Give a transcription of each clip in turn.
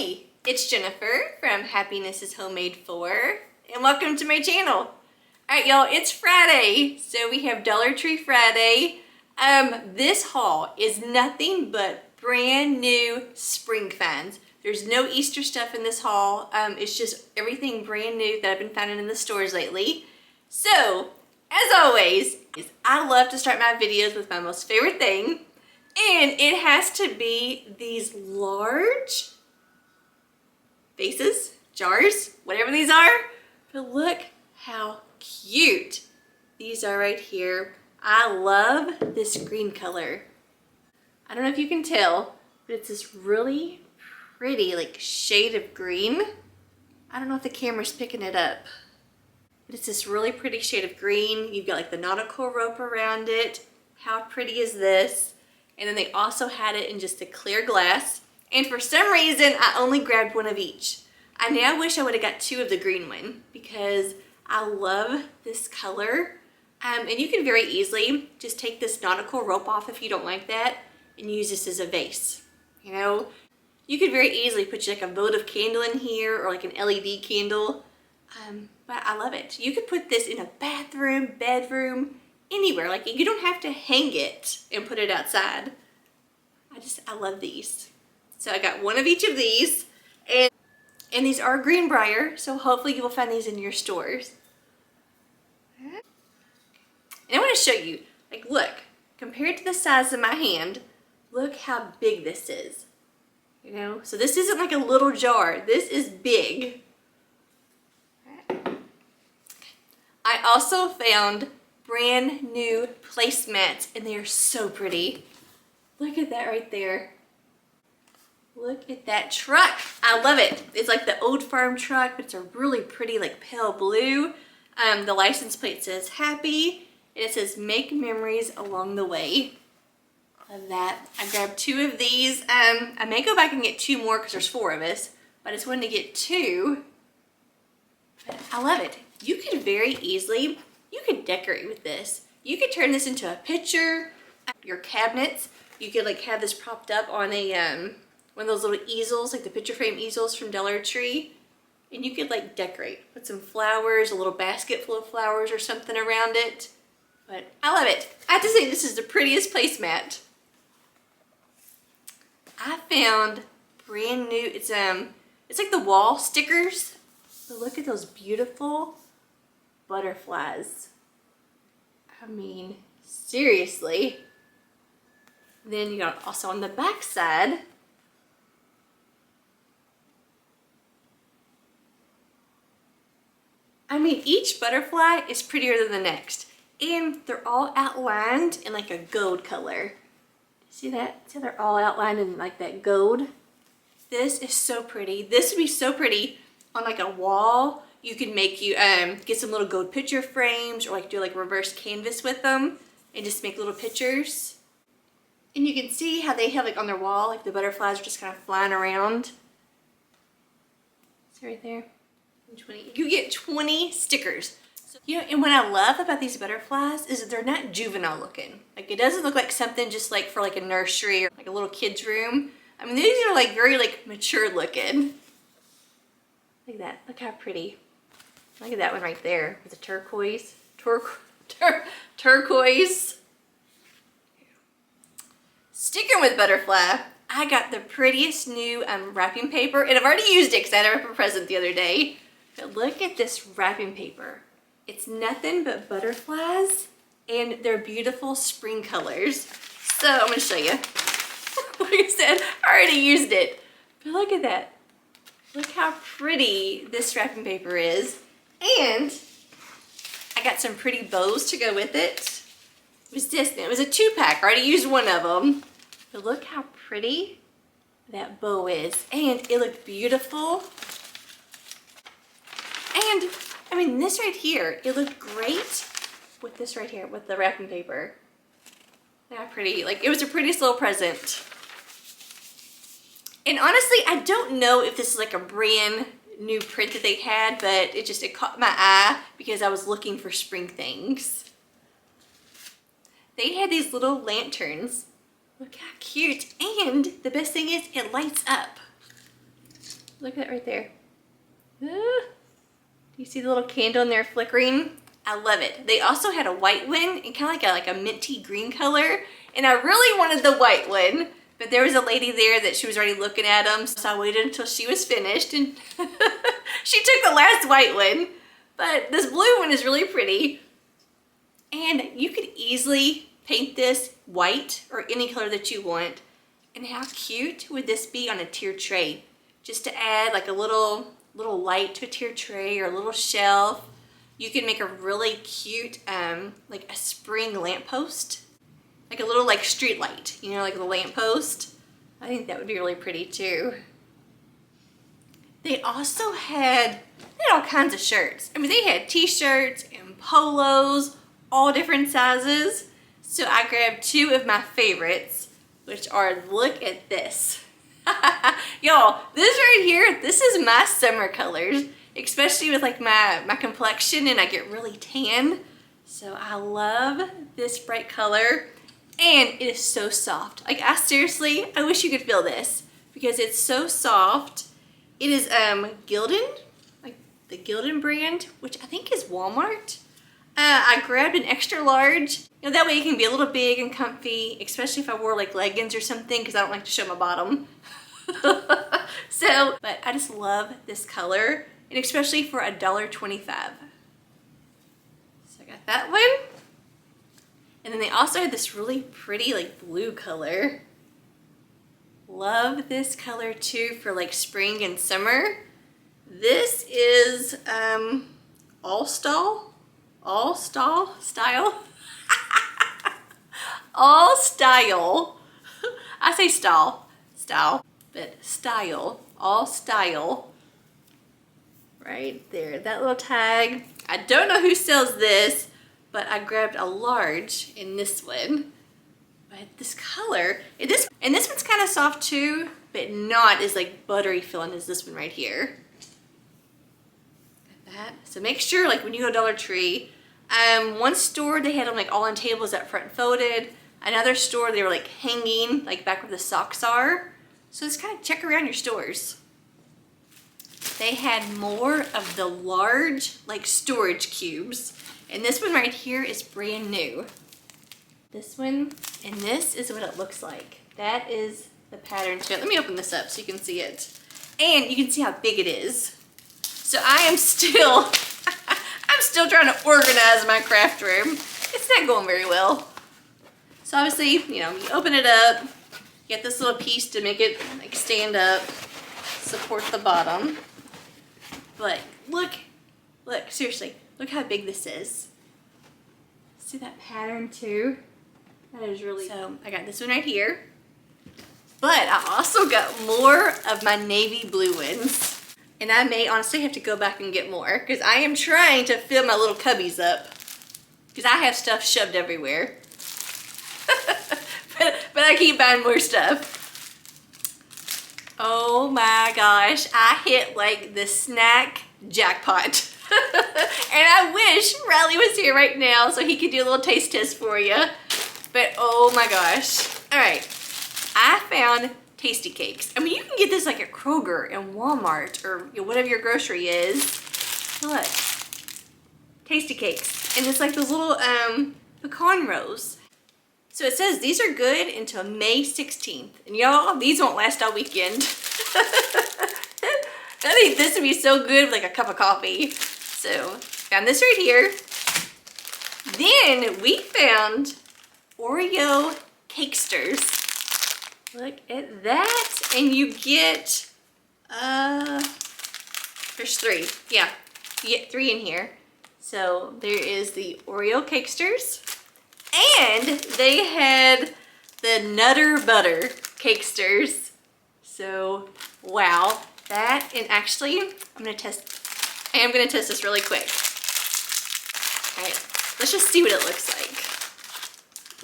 Hey, it's Jennifer from Happiness is Homemade For, and welcome to my channel. Alright y'all, it's Friday, so we have Dollar Tree Friday. This haul is nothing but brand new spring finds. There's no Easter stuff in this haul. It's just everything brand new that I've been finding in the stores lately. So, as always, I love to start my videos with my most favorite thing, and it has to be these large vases, jars, whatever these are. But look how cute these are right here. I love this green color. I don't know if you can tell, but it's this really pretty like shade of green. I don't know if the camera's picking it up, but it's this really pretty shade of green. You've got like the nautical rope around it. How pretty is this? And then they also had it in just a clear glass. And for some reason, I only grabbed one of each. I now wish I would have got two of the green one because I love this color. And you can very easily just take this nautical rope off if you don't like that and use this as a vase. You know, you could very easily put like a votive candle in here or like an LED candle. But I love it. You could put this in a bathroom, bedroom, anywhere. Like you don't have to hang it and put it outside. I love these. So I got one of each of these, and these are Greenbrier, so hopefully you will find these in your stores. And I want to show you, like look, compared to the size of my hand, look how big this is. You know, so this isn't like a little jar, this is big. I also found brand new placemats, and they are so pretty. Look at that right there. Look at that truck. I love it. It's like the old farm truck, but it's a really pretty like pale blue. The license plate says happy, and it says make memories along the way. Love that. I grabbed two of these. I may go back and get two more because there's four of us, but I just wanted to get two. But I love it. You could very easily, you could decorate with this. You could turn this into a picture, your cabinets. You could like have this propped up on a one of those little easels, like the picture frame easels from Dollar Tree, and you could like decorate, put some flowers, a little basket full of flowers or something around it. But I love it. I have to say this is the prettiest placemat. I found brand new, it's like the wall stickers. But look at those beautiful butterflies. I mean, seriously. Then you got also on the back side, I mean, each butterfly is prettier than the next, and they're all outlined in like a gold color. See that? See, they're all outlined in like that gold. This is so pretty. This would be so pretty on like a wall. You could make you get some little gold picture frames, or like do like reverse canvas with them and just make little pictures. And you can see how they have like on their wall, like the butterflies are just kind of flying around. See right there? 20. You get 20 stickers. So, you know, and what I love about these butterflies is that they're not juvenile looking. Like it doesn't look like something just like for like a nursery or like a little kid's room. I mean, these are like very like mature looking. Look at that. Look how pretty. Look at that one right there with the turquoise. Turquoise. Sticking with butterfly, I got the prettiest new wrapping paper, and I've already used it because I had it for a present the other day. But look at this wrapping paper. It's nothing but butterflies, and they're beautiful spring colors. So I'm going to show you. Like I said, I already used it. But look at that. Look how pretty this wrapping paper is. And I got some pretty bows to go with it. It was this. It was a 2-pack. I already used one of them. But look how pretty that bow is. And it looked beautiful. And, I mean, this right here, it looked great with this right here, with the wrapping paper. Look how pretty. Like, it was the prettiest little present. And honestly, I don't know if this is like a brand new print that they had, but it caught my eye because I was looking for spring things. They had these little lanterns. Look how cute. And the best thing is it lights up. Look at that right there. Do you see the little candle in there flickering? I love it. They also had a white one and kind of like a minty green color. And I really wanted the white one, but there was a lady there that she was already looking at them. So I waited until she was finished and she took the last white one. But this blue one is really pretty. And you could easily paint this white or any color that you want. And how cute would this be on a tiered tray? Just to add like a little light to a tiered tray or a little shelf. You can make a really cute, like a spring lamppost. Like a little like street light, you know, like the lamppost. I think that would be really pretty too. They also had all kinds of shirts. I mean, they had t-shirts and polos, all different sizes. So I grabbed two of my favorites, which are, look at this. Y'all, this right here, this is my summer colors, especially with like my complexion and I get really tan. So I love this bright color and it is so soft. Like I wish you could feel this because it's so soft. It is Gildan, like the Gildan brand, which I think is Walmart. I grabbed an extra large. You know, that way it can be a little big and comfy, especially if I wore like leggings or something because I don't like to show my bottom. But I just love this color, and especially for $1.25. So I got that one. And then they also had this really pretty like blue color. Love this color too for like spring and summer. This is All Style. All Style. I say style, but style, All Style. Right there, that little tag. I don't know who sells this, but I grabbed a large in this one. But this color, and this one's kind of soft too, but not as like buttery feeling as this one right here. Got that. So make sure, like when you go Dollar Tree, one store they had them like all on tables that front folded. Another store they were like hanging, like back where the socks are. So just kind of check around your stores. They had more of the large like storage cubes. And this one right here is brand new. This one, and this is what it looks like. That is the pattern to it. Let me open this up so you can see it. And you can see how big it is. So I am still, I'm still trying to organize my craft room. It's not going very well. So obviously, you know, you open it up, get this little piece to make it like stand up, support the bottom. But look, seriously, look how big this is. See that pattern too? That is really, so I got this one right here. But I also got more of my navy blue ones. And I may honestly have to go back and get more because I am trying to fill my little cubbies up. Because I have stuff shoved everywhere. but I keep buying more stuff. Oh my gosh, I hit like the snack jackpot. And I wish Riley was here right now so he could do a little taste test for you. But oh my gosh. All right, I found Tasty Cakes. I mean, you can get this like at Kroger and Walmart or you know, whatever your grocery is. Look, Tasty Cakes. And it's like those little pecan rolls. So it says these are good until May 16th. And y'all, these won't last all weekend. I think this would be so good with like a cup of coffee. So, found this right here. Then we found Oreo Cakesters. Look at that. And you get, there's 3. Yeah, you get 3 in here. So there is the Oreo Cakesters. And they had the Nutter Butter Cakesters. So, wow. That, and actually, I am gonna test this really quick. All right, let's just see what it looks like.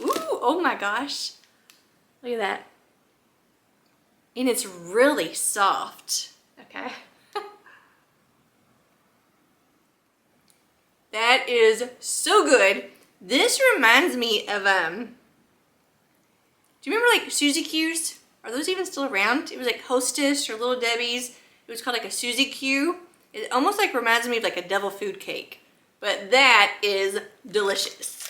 Ooh, oh my gosh. Look at that. And it's really soft, okay? That is so good. This reminds me of, do you remember like Suzy Q's? Are those even still around? It was like Hostess or Little Debbie's. It was called like a Suzy Q. It almost like reminds me of like a devil food cake, but that is delicious.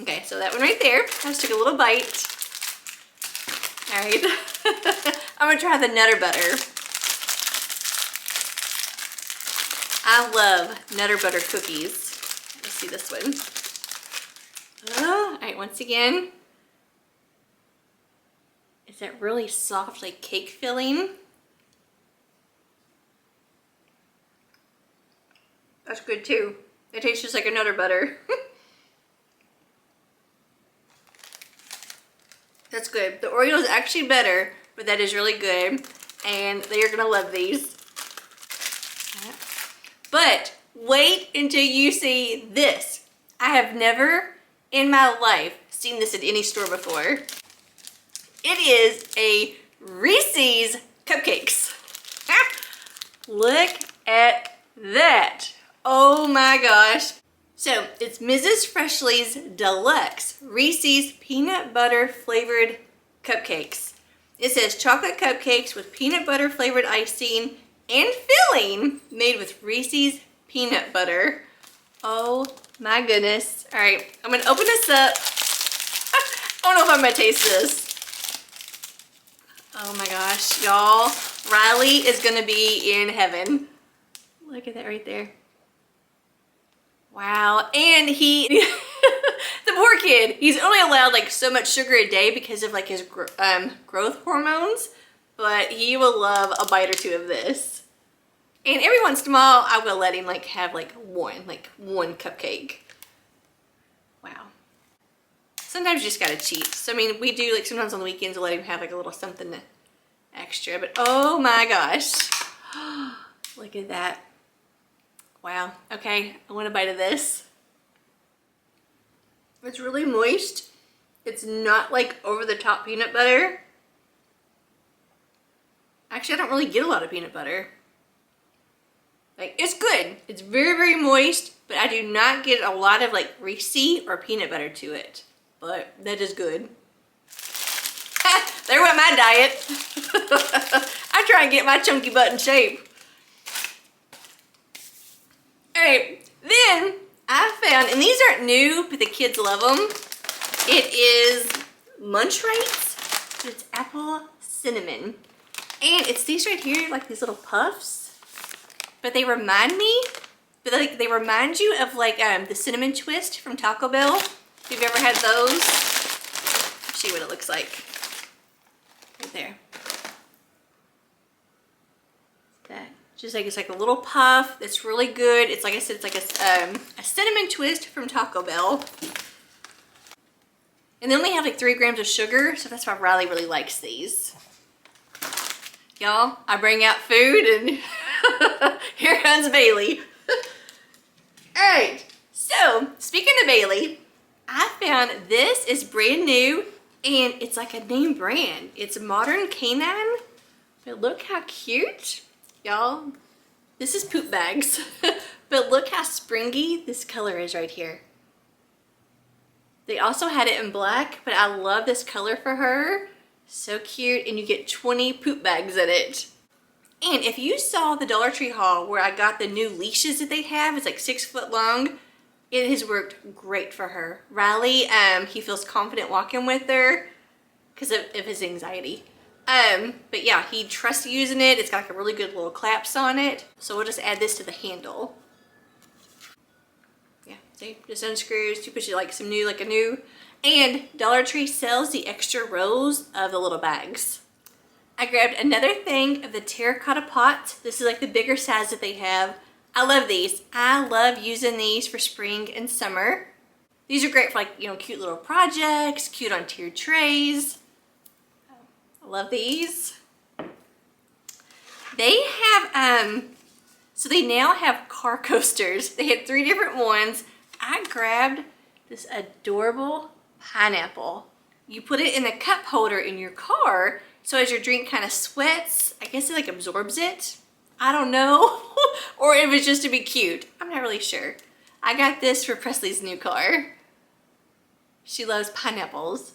Okay, so that one right there. I just took a little bite. All right, I'm gonna try the Nutter Butter. I love Nutter Butter cookies. Let's see this one. Oh, all right, once again. Is that really soft, like cake filling? That's good too. It tastes just like a Nutter Butter. That's good. The Oreo is actually better, but that is really good. And they are gonna love these. But wait until you see this. I have never in my life seen this at any store before. It is a Reese's Cupcakes. Look at that. Oh my gosh. So it's Mrs. Freshley's Deluxe Reese's Peanut Butter Flavored Cupcakes. It says chocolate cupcakes with peanut butter flavored icing and filling made with Reese's peanut butter. Oh my goodness. All right, I'm gonna open this up. I don't know if I'm gonna taste this. Oh my gosh, y'all. Riley is gonna be in heaven. Look at that right there. Wow, and he, the poor kid, he's only allowed like so much sugar a day because of like his growth hormones, but he will love a bite or two of this. And every once in a while, I will let him like have like one cupcake. Wow. Sometimes you just gotta cheat. So I mean, we do like sometimes on the weekends we'll let him have like a little something extra, but oh my gosh. Look at that. Wow, okay, I want a bite of this. It's really moist. It's not like over the top peanut butter. Actually, I don't really get a lot of peanut butter. Like, it's good. It's very, very moist, but I do not get a lot of like Reese or peanut butter to it. But that is good. There went my diet. I try and get my chunky butt in shape. All right, then I found, and these aren't new, but the kids love them. It is Munch Rites, but it's apple cinnamon. And it's these right here, like these little puffs. But they remind me, they remind you of like the cinnamon twist from Taco Bell. If you've ever had those, let's see what it looks like. Right there. That. Just like it's like a little puff that's really good. It's like I said, it's like a cinnamon twist from Taco Bell. And they only have like 3 grams of sugar, so that's why Riley really likes these. Y'all, I bring out food and here comes Bailey. Alright, so speaking of Bailey, I found this is brand new and it's like a name brand. It's Modern Canine, but look how cute. Y'all, this is poop bags, but look how springy this color is right here. They also had it in black, but I love this color for her. So cute, and you get 20 poop bags in it. And if you saw the Dollar Tree haul where I got the new leashes that they have, it's like 6 foot long, it has worked great for her. Riley, he feels confident walking with her because of his anxiety. But yeah, he trusts using it. It's got like a really good little clasp on it. So we'll just add this to the handle. Yeah, see, just unscrews. You put like some new, like a new. And Dollar Tree sells the extra rows of the little bags. I grabbed another thing of the terracotta pots. This is like the bigger size that they have. I love these. I love using these for spring and summer. These are great for like, you know, cute little projects, cute on tiered trays. I love these. They have, so they now have car coasters. They had 3 different ones. I grabbed this adorable pineapple. You put it in a cup holder in your car, so as your drink kind of sweats, I guess it like absorbs it. I don't know. Or if it's just to be cute. I'm not really sure. I got this for Presley's new car. She loves pineapples.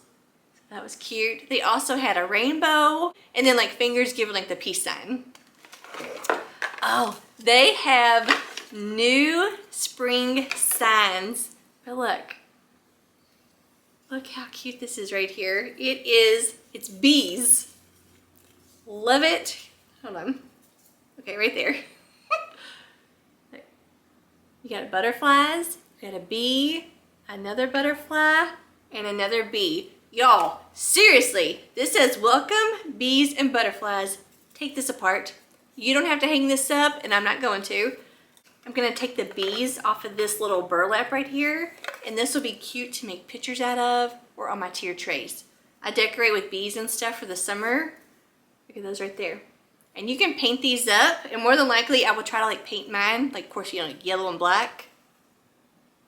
That was cute. They also had a rainbow and then like fingers giving like the peace sign. Oh, they have new spring signs. But look. Look how cute this is right here. It's bees. Love it. Hold on. Okay, right there. You got butterflies, you got a bee, another butterfly, and another bee. Y'all, seriously, this says welcome bees and butterflies. Take this apart. You don't have to hang this up, and I'm not going to. I'm gonna take the bees off of this little burlap right here, and this will be cute to make pictures out of or on my tier trays. I decorate with bees and stuff for the summer. Look at those right there. And you can paint these up, and more than likely I will try to like paint mine, like of course, you know, like yellow and black.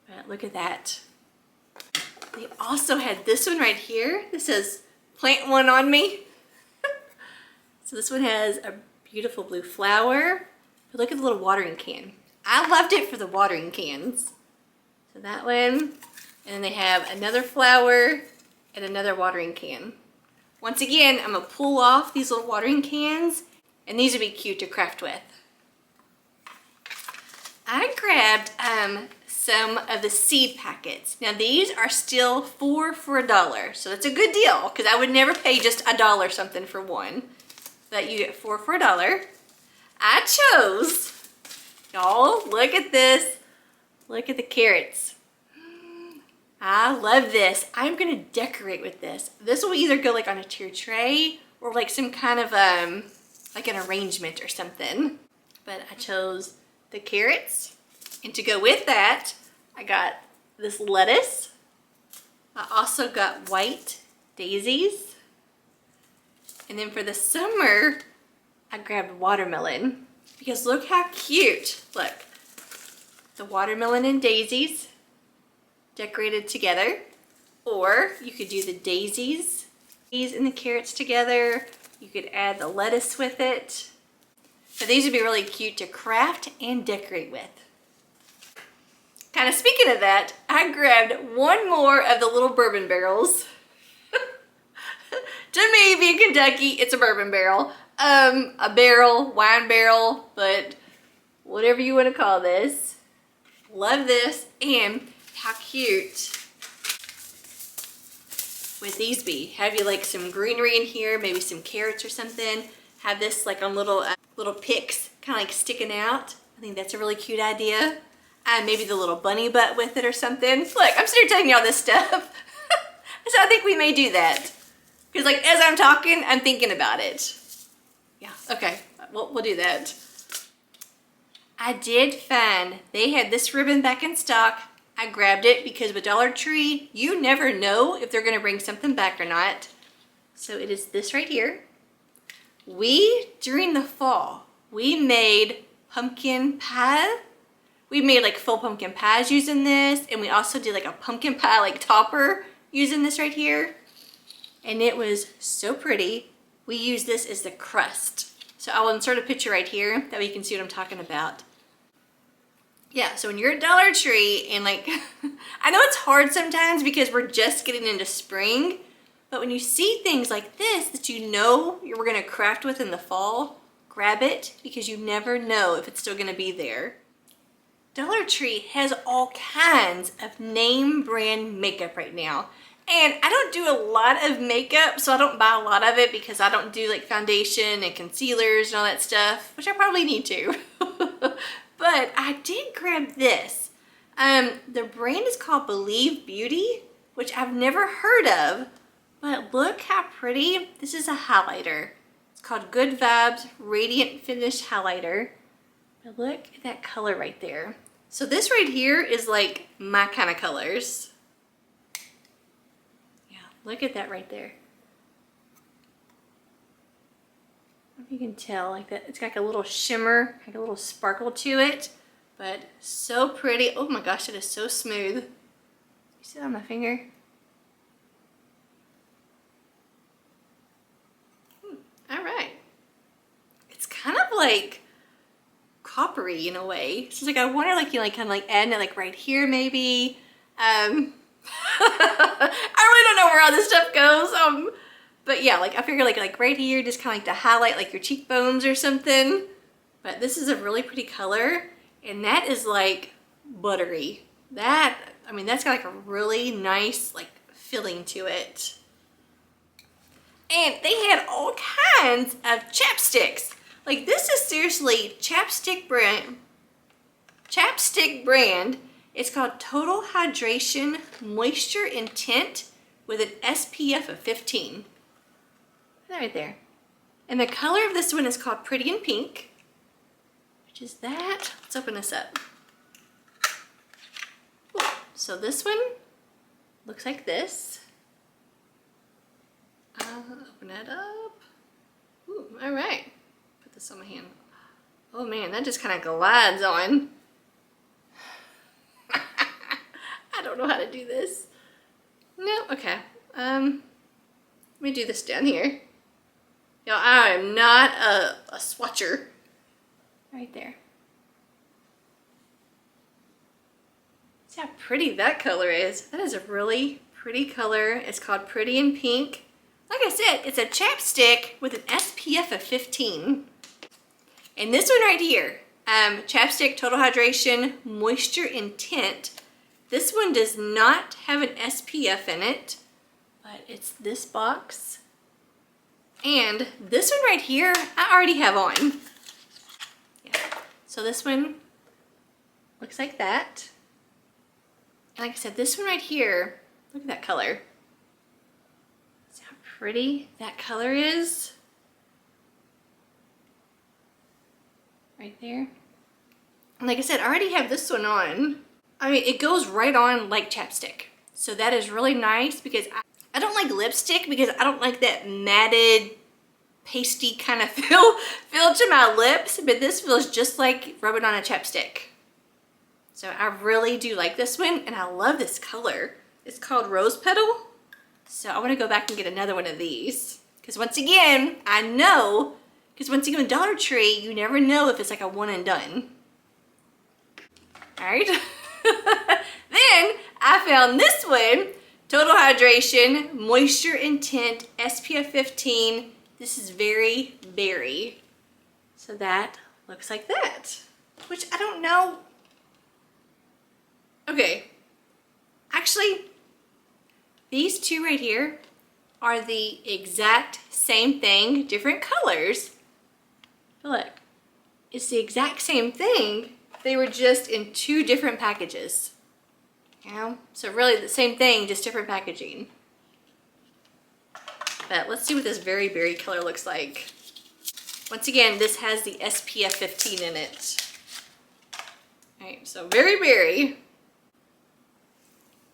But look at that. They also had this one right here. This says, plant one on me. So this one has a beautiful blue flower. But look at the little watering can. I loved it for the watering cans. So that one, and then they have another flower and another watering can. Once again, I'm gonna pull off these little watering cans, and these would be cute to craft with. I grabbed some of the seed packets. Now these are still 4 for $1, so that's a good deal because I would never pay just $1 something for one. But you get 4 for $1. I chose, y'all, look at this. Look at the carrots. I love this. I'm gonna decorate with this. This will either go like on a tier tray or like some kind of like an arrangement or something. But I chose the carrots, and to go with that, I got this lettuce. I also got white daisies. And then for the summer, I grabbed watermelon because look how cute. Look, the watermelon and daisies decorated together. Or you could do the daisies and the carrots together. You could add the lettuce with it. So these would be really cute to craft and decorate with. Kind of speaking of that, I grabbed one more of the little bourbon barrels. To me, being Kentucky, it's a bourbon barrel. A barrel, wine barrel, but whatever you want to call this. Love this, and how cute would these be? Have you like some greenery in here, maybe some carrots or something. Have this like on little picks, kind of like sticking out. I think that's a really cute idea. And maybe the little bunny butt with it or something. Look, I'm sitting here telling you all this stuff. So I think we may do that. Because like as I'm talking, I'm thinking about it. Yeah, okay, we'll do that. I did find they had this ribbon back in stock. I grabbed it because with Dollar Tree, you never know if they're gonna bring something back or not. So it is this right here. During the fall, we made pumpkin pie. We made like full pumpkin pies using this, and we also did like a pumpkin pie like topper using this right here. And it was so pretty. We use this as the crust. So I will insert a picture right here, that way you can see what I'm talking about. Yeah, so when you're at Dollar Tree and like, I know it's hard sometimes because we're just getting into spring, but when you see things like this that you know you're gonna craft with in the fall, grab it because you never know if it's still gonna be there. Dollar Tree has all kinds of name brand makeup right now. And I don't do a lot of makeup, so I don't buy a lot of it because I don't do like foundation and concealers and all that stuff, which I probably need to. But I did grab this. The brand is called Believe Beauty, which I've never heard of, but look how pretty. This is a highlighter. It's called Good Vibes Radiant Finish Highlighter. But look at that color right there. So this right here is like my kind of colors. Yeah, look at that right there. I don't know if you can tell, like that, it's got like a little shimmer, like a little sparkle to it, but so pretty. Oh my gosh, it is so smooth. You see it on my finger? All right. It's kind of like coppery in a way. So it's like I wonder, like you like kind of like adding it like right here maybe. I really don't know where all this stuff goes. But yeah, like I figure like right here, just kind of like to highlight like your cheekbones or something. But this is a really pretty color, and that is like buttery. That, I mean, that's got like a really nice like feeling to it. And they had all kinds of chapsticks. Like, this is seriously chapstick brand. It's called Total Hydration Moisture and Tint with an SPF of 15. Right there. And the color of this one is called Pretty in Pink, which is that. Let's open this up. Ooh, so this one looks like this. I'll open it up. Ooh, all right. Put this on my hand. Oh man, that just kind of glides on. I don't know how to do this. No, okay. Let me do this down here. Y'all, I am not a swatcher. Right there. See how pretty that color is. That is a really pretty color. It's called Pretty in Pink. Like I said, it's a chapstick with an SPF of 15. And this one right here, Chapstick Total Hydration Moisture and Tint. This one does not have an SPF in it, but it's this box. And this one right here, I already have on. Yeah. So this one looks like that. And like I said, this one right here, look at that color. See how pretty that color is? Right there. And like I said, I already have this one on. I mean, it goes right on like chapstick. So that is really nice because I don't like lipstick because I don't like that matted, pasty kind of feel to my lips, but this feels just like rubbing on a chapstick. So I really do like this one, and I love this color. It's called Rose Petal. So I want to go back and get another one of these. Because once again, I know, because once you go to Dollar Tree, you never know if it's like a one and done. All right. Then I found this one, Total Hydration, Moisture and Tint, SPF 15. This is very berry. So that looks like that, which I don't know. Okay, actually, these two right here are the exact same thing, different colors. Look, it's the exact same thing. They were just in two different packages. You know, so really the same thing, just different packaging. But let's see what this very berry color looks like. Once again, this has the SPF 15 in it. All right, so very berry.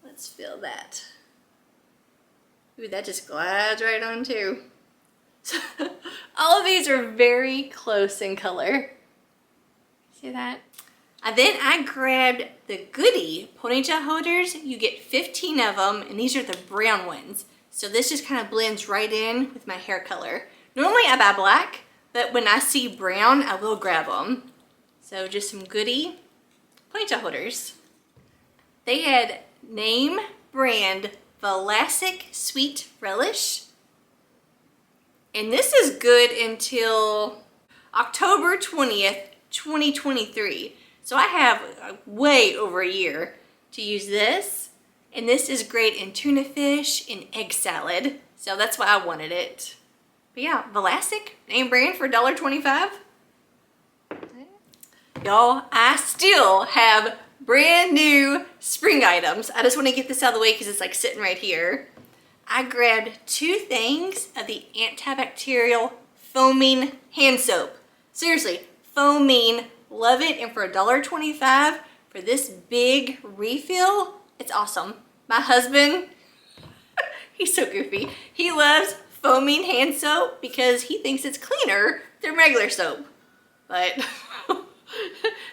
Let's feel that. Ooh, that just glides right on too. So, all of these are very close in color. See that? Then I grabbed the Goody ponytail holders. You get 15 of them, and these are the brown ones. So this just kind of blends right in with my hair color. Normally I buy black, but when I see brown, I will grab them. So just some Goody ponytail holders. They had name brand Vlasic Sweet Relish. And this is good until October 20th, 2023. So I have way over a year to use this. And this is great in tuna fish and egg salad. So that's why I wanted it. But yeah, Vlasic, name brand for $1.25. Y'all, I still have brand new spring items. I just want to get this out of the way because it's like sitting right here. I grabbed 2 things of the antibacterial foaming hand soap. Seriously, foaming, love it. And for $1.25 for this big refill, it's awesome. My husband, he's so goofy. He loves foaming hand soap because he thinks it's cleaner than regular soap. But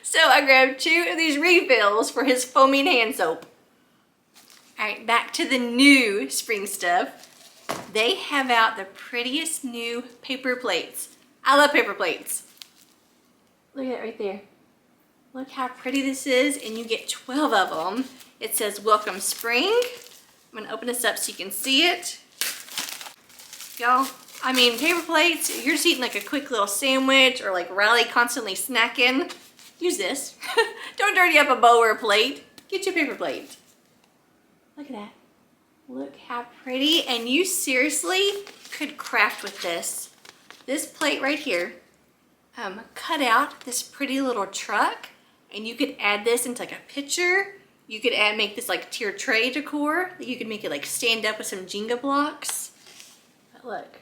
so I grabbed 2 of these refills for his foaming hand soap. All right, back to the new spring stuff. They have out the prettiest new paper plates. I love paper plates. Look at it right there. Look how pretty this is, and you get 12 of them. It says Welcome Spring. I'm gonna open this up so you can see it. Y'all, I mean, paper plates, you're just eating like a quick little sandwich or like Riley constantly snacking. Use this. Don't dirty up a bowl or a plate. Get your paper plate. Look at that. Look how pretty. And you seriously could craft with this. This plate right here, cut out this pretty little truck, and you could add this into like a picture. You could make this like tier tray decor. You could make it like stand up with some Jenga blocks. But look,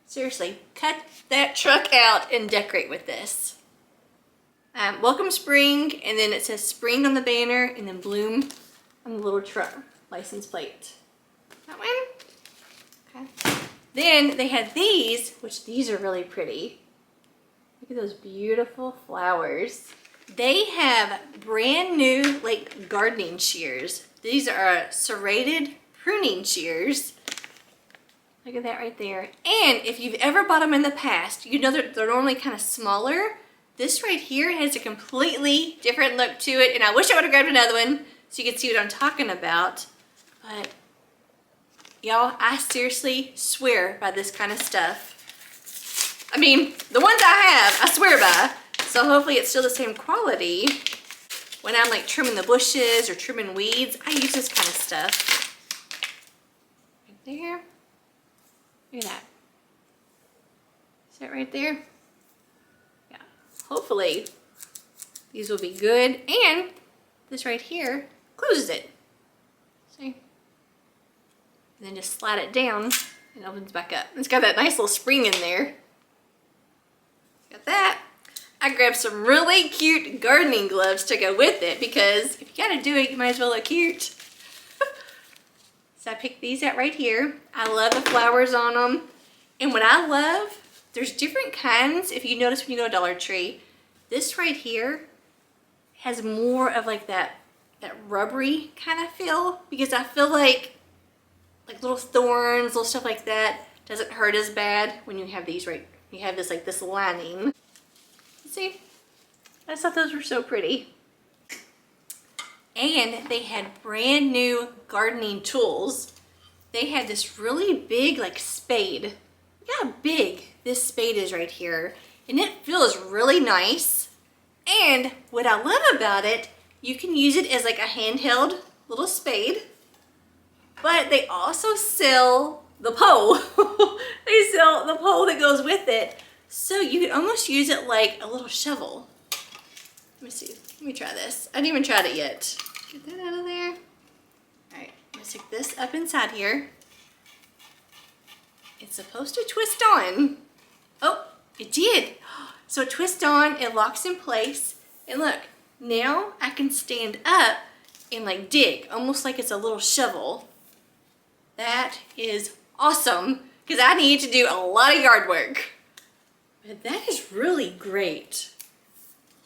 seriously, cut that truck out and decorate with this. Welcome spring, and then it says spring on the banner, and then bloom on the little truck license plate. That one? Okay. Then they had these, which these are really pretty. Look at those beautiful flowers. They have brand new like gardening shears. These are serrated pruning shears. Look at that right there. And if you've ever bought them in the past, you know that they're normally kind of smaller. This right here has a completely different look to it, and I wish I would have grabbed another one so you could see what I'm talking about. But y'all, I seriously swear by this kind of stuff. I mean, the ones I have, I swear by. So hopefully it's still the same quality. When I'm like trimming the bushes or trimming weeds, I use this kind of stuff. Right there. Look at that. Is that right there? Yeah. Hopefully these will be good. And this right here closes it. See? And then just slide it down and it opens back up. It's got that nice little spring in there. Got that. I grabbed some really cute gardening gloves to go with it because if you gotta do it, you might as well look cute. So I picked these out right here. I love the flowers on them. And what I love, there's different kinds. If you notice when you go to Dollar Tree, this right here has more of like that rubbery kind of feel, because I feel like little thorns, little stuff like that doesn't hurt as bad when you have these you have this like this lining. See, I just thought those were so pretty. And they had brand new gardening tools. They had this really big like spade. Look how big this spade is right here. And it feels really nice. And what I love about it, you can use it as like a handheld little spade. But they also sell the pole. They sell the pole that goes with it. So you could almost use it like a little shovel. Let me see. Let me try this. I haven't even tried it yet. Get that out of there. All right, I'm gonna stick this up inside here. It's supposed to twist on. Oh, it did. So it twists on, it locks in place. And look, now I can stand up and like dig, almost like it's a little shovel. That is awesome, because I need to do a lot of yard work. But that is really great.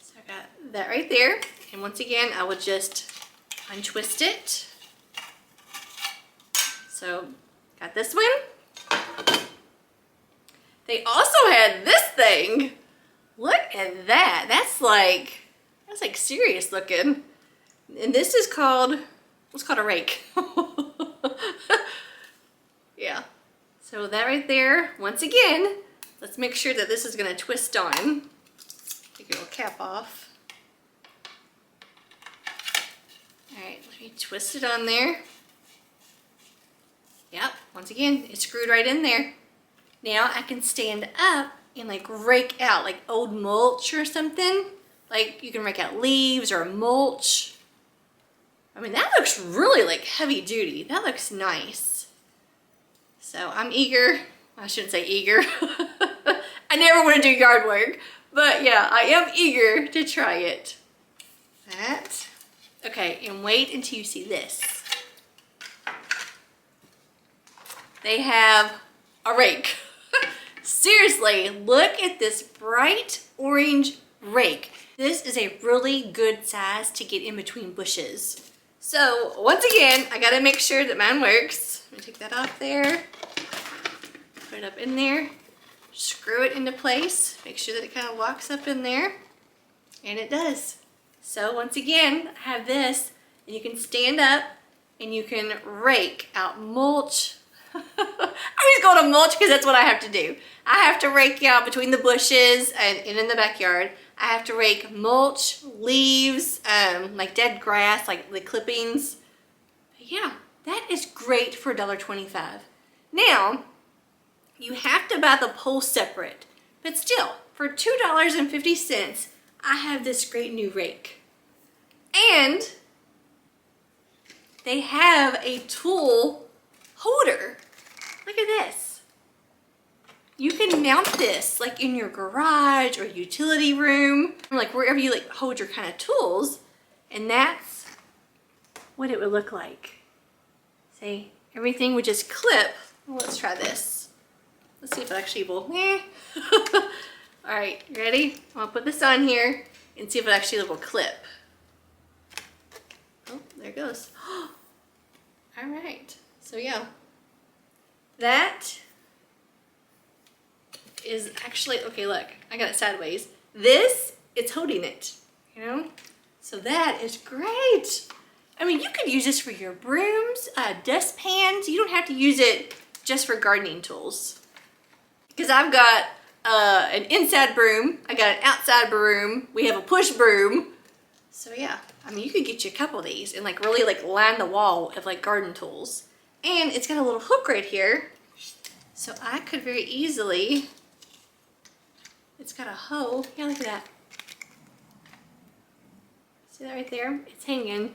So I got that right there. And once again, I would just untwist it. So got this one. They also had this thing. Look at that. That's like serious looking. And this is called, what's called a rake. Yeah. So that right there, once again, let's make sure that this is gonna twist on. Take your little cap off. All right, let me twist it on there. Yep, once again, it's screwed right in there. Now I can stand up and like rake out like old mulch or something. Like you can rake out leaves or mulch. I mean, that looks really like heavy duty. That looks nice. So I'm eager. I shouldn't say eager. I never want to do yard work, but yeah, I am eager to try it. That. Okay, and wait until you see this. They have a rake. Seriously, look at this bright orange rake. This is a really good size to get in between bushes. So once again, I gotta make sure that mine works. Let me take that off there. Put it up in there. Screw it into place. Make sure that it kind of locks up in there. And it does. So once again, I have this, and you can stand up and you can rake out mulch, I always go to mulch because that's what I have to do. I have to rake out between the bushes and in the backyard. I have to rake mulch, leaves, like dead grass, like the clippings. But yeah, that is great for $1.25. Now, you have to buy the pole separate, but still, for $2.50, I have this great new rake. And they have a tool holder. Look at this. You can mount this like in your garage or utility room, like wherever you like hold your kind of tools, and that's what it would look like. See, everything would just clip. Well, let's try this. Let's see if it actually will. All right, you ready? I'm gonna put this on here and see if it actually will clip. Oh, there it goes. All right, so yeah, that is actually, okay, look, I got it sideways. This, it's holding it, you know? So that is great. I mean, you could use this for your brooms, dustpans. You don't have to use it just for gardening tools. Because I've got an inside broom, I got an outside broom, we have a push broom. So yeah, I mean, you could get you a couple of these and like really like line the wall of like garden tools. And it's got a little hook right here. So I could very easily, it's got a hole. Yeah, look at that. See that right there? It's hanging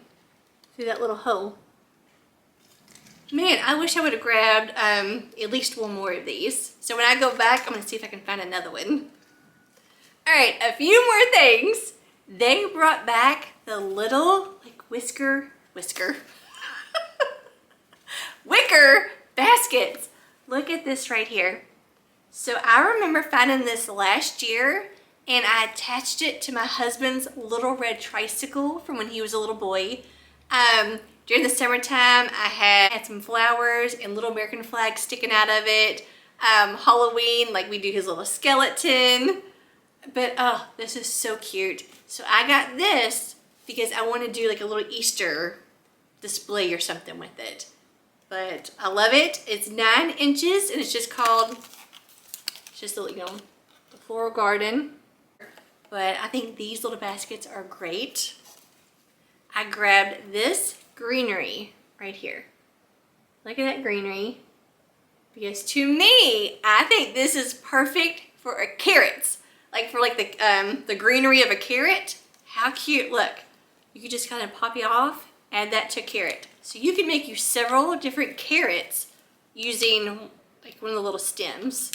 through that little hole. Man, I wish I would have grabbed at least one more of these. So when I go back, I'm gonna see if I can find another one. All right, a few more things. They brought back the little like Wicker baskets. Look at this right here. So I remember finding this last year and I attached it to my husband's little red tricycle from when he was a little boy. During the summertime, I had some flowers and little American flags sticking out of it. Halloween, like we do his little skeleton. But oh, this is so cute. So I got this because I want to do like a little Easter display or something with it. But I love it. It's 9 inches and it's just called, it's just a, you know, the floral garden. But I think these little baskets are great. I grabbed this greenery right here. Look at that greenery. Because to me, I think this is perfect for carrots. Like for like the greenery of a carrot. How cute, look. You could just kind of pop it off, add that to a carrot. So you can make you several different carrots using like one of the little stems.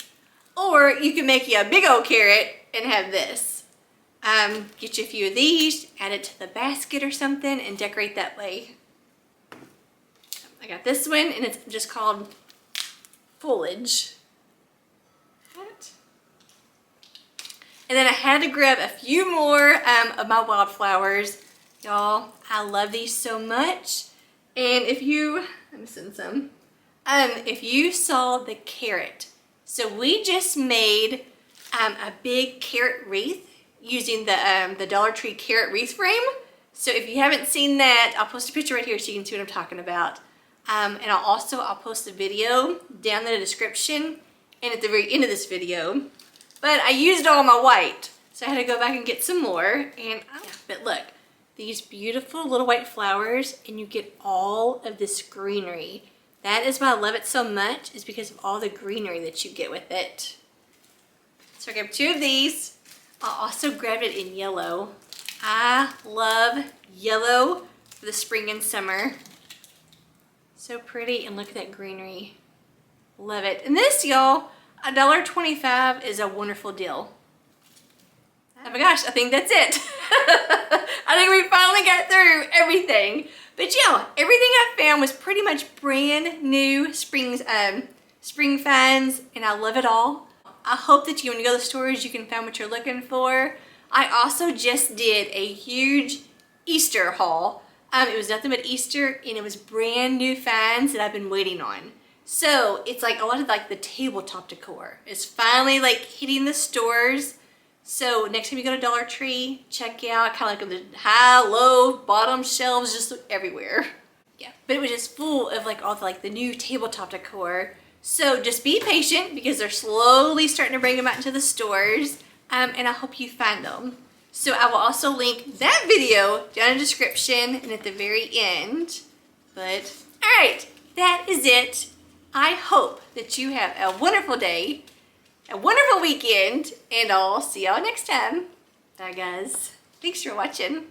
Or you can make you a big old carrot and have this. Get you a few of these, add it to the basket or something and decorate that way. I got this one and it's just called foliage. And then I had to grab a few more of my wildflowers. Y'all, I love these so much. And if you, I'm missing some. If you saw the carrot. So we just made a big carrot wreath using the Dollar Tree carrot wreath frame. So if you haven't seen that, I'll post a picture right here so you can see what I'm talking about. And I'll post a video down in the description and at the very end of this video. But I used all my white, so I had to go back and get some more. And but look, these beautiful little white flowers, and you get all of this greenery. That is why I love it so much, is because of all the greenery that you get with it. So I grabbed 2 of these. I also grabbed it in yellow. I love yellow for the spring and summer. So pretty, and look at that greenery. Love it. And this, y'all, $1.25 is a wonderful deal. Oh my gosh, I think that's it. I think we finally got through everything. But yeah, everything I found was pretty much brand new spring finds, and I love it all. I hope that when you go to the stores, you can find what you're looking for. I also just did a huge Easter haul. It was nothing but Easter, and it was brand new finds that I've been waiting on. So it's like a lot of like the tabletop decor is finally like hitting the stores. So next time you go to Dollar Tree, check out kind of like the high, low, bottom shelves just everywhere. Yeah, but it was just full of like all the, like the new tabletop decor. So just be patient because they're slowly starting to bring them out into the stores, and I hope you find them. So I will also link that video down in the description and at the very end. But all right, that is it. I hope that you have a wonderful day, a wonderful weekend, and I'll see y'all next time. Bye guys. Thanks for watching.